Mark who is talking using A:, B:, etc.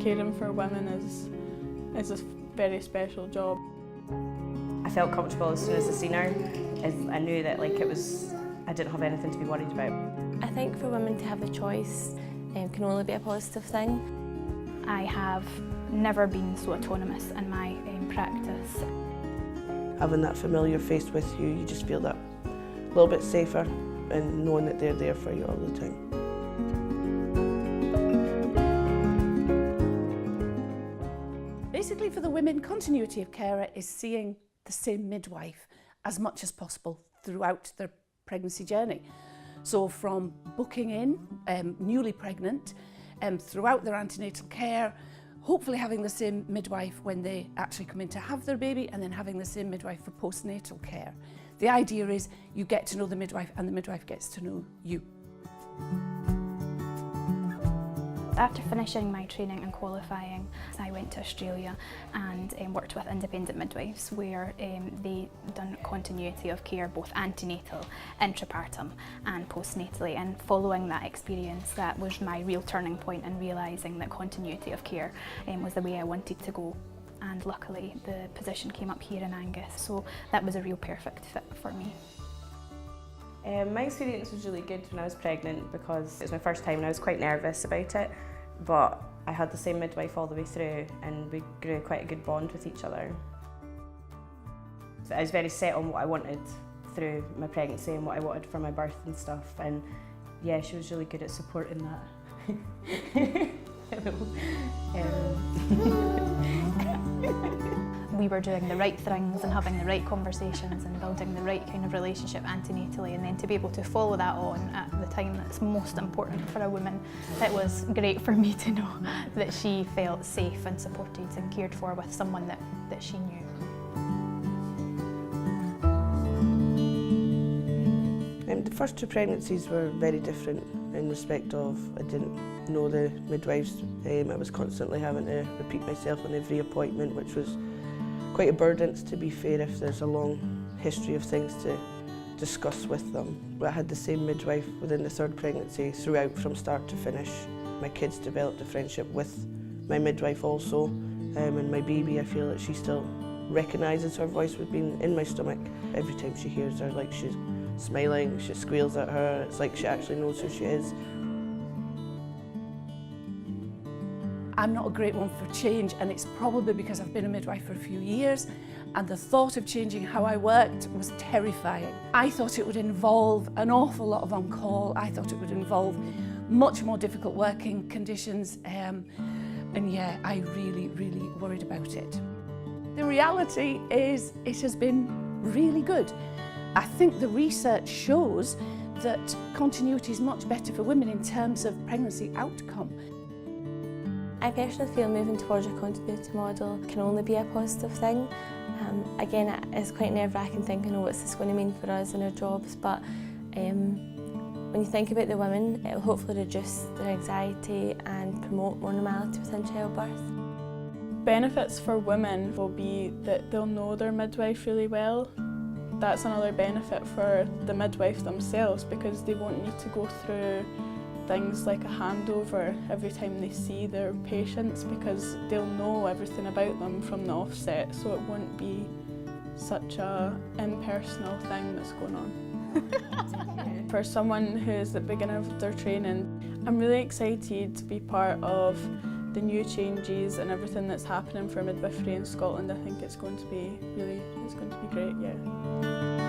A: caring for women is a very special job.
B: I felt comfortable as soon as I seen her, as I knew that I didn't have anything to be worried about.
C: I think for women to have a choice can only be a positive thing.
D: I have never been so autonomous in my practice.
E: Having that familiar face with you, you just feel that a little bit safer and knowing that they're there for you all the time.
F: Basically for the women, continuity of care is seeing the same midwife as much as possible throughout their pregnancy journey. So from booking in, newly pregnant, throughout their antenatal care, hopefully having the same midwife when they actually come in to have their baby, and then having the same midwife for postnatal care. The idea is you get to know the midwife and the midwife gets to know you.
D: After finishing my training and qualifying, I went to Australia and worked with independent midwives where they done continuity of care, both antenatal, intrapartum and postnatally, and following that experience, that was my real turning point in realising that continuity of care was the way I wanted to go. And luckily the position came up here in Angus, so that was a real perfect fit for me.
B: My experience was really good when I was pregnant because it was my first time and I was quite nervous about it, but I had the same midwife all the way through and we grew quite a good bond with each other. I was very set on what I wanted through my pregnancy and what I wanted for my birth and stuff, and yeah, she was really good at supporting that.
D: We were doing the right things and having the right conversations and building the right kind of relationship antenatally, and then to be able to follow that on at the time that's most important for a woman, it was great for me to know that she felt safe and supported and cared for with someone that she knew.
E: The first two pregnancies were very different in respect of I didn't know the midwives. I was constantly having to repeat myself on every appointment, which was quite a burden, to be fair, if there's a long history of things to discuss with them. But I had the same midwife within the third pregnancy throughout from start to finish. My kids developed a friendship with my midwife also, and my baby, I feel that she still recognises her voice with being in my stomach. Every time she hears her, like she's smiling, she squeals at her, it's like she actually knows who she is.
F: I'm not a great one for change, and it's probably because I've been a midwife for a few years and the thought of changing how I worked was terrifying. I thought it would involve an awful lot of on-call. I thought it would involve much more difficult working conditions, and yeah, I really worried about it. The reality is it has been really good. I think the research shows that continuity is much better for women in terms of pregnancy outcome.
C: I personally feel moving towards a continuity model can only be a positive thing. Again, it's quite nerve-wracking thinking, oh, what's this going to mean for us in our jobs, but when you think about the women, it will hopefully reduce their anxiety and promote more normality within childbirth.
A: Benefits for women will be that they'll know their midwife really well. That's another benefit for the midwife themselves, because they won't need to go through things like a handover every time they see their patients, because they'll know everything about them from the offset, so it won't be such a impersonal thing that's going on. For someone who's at the beginning of their training, I'm really excited to be part of the new changes and everything that's happening for midwifery in Scotland. I think it's going to be great, yeah.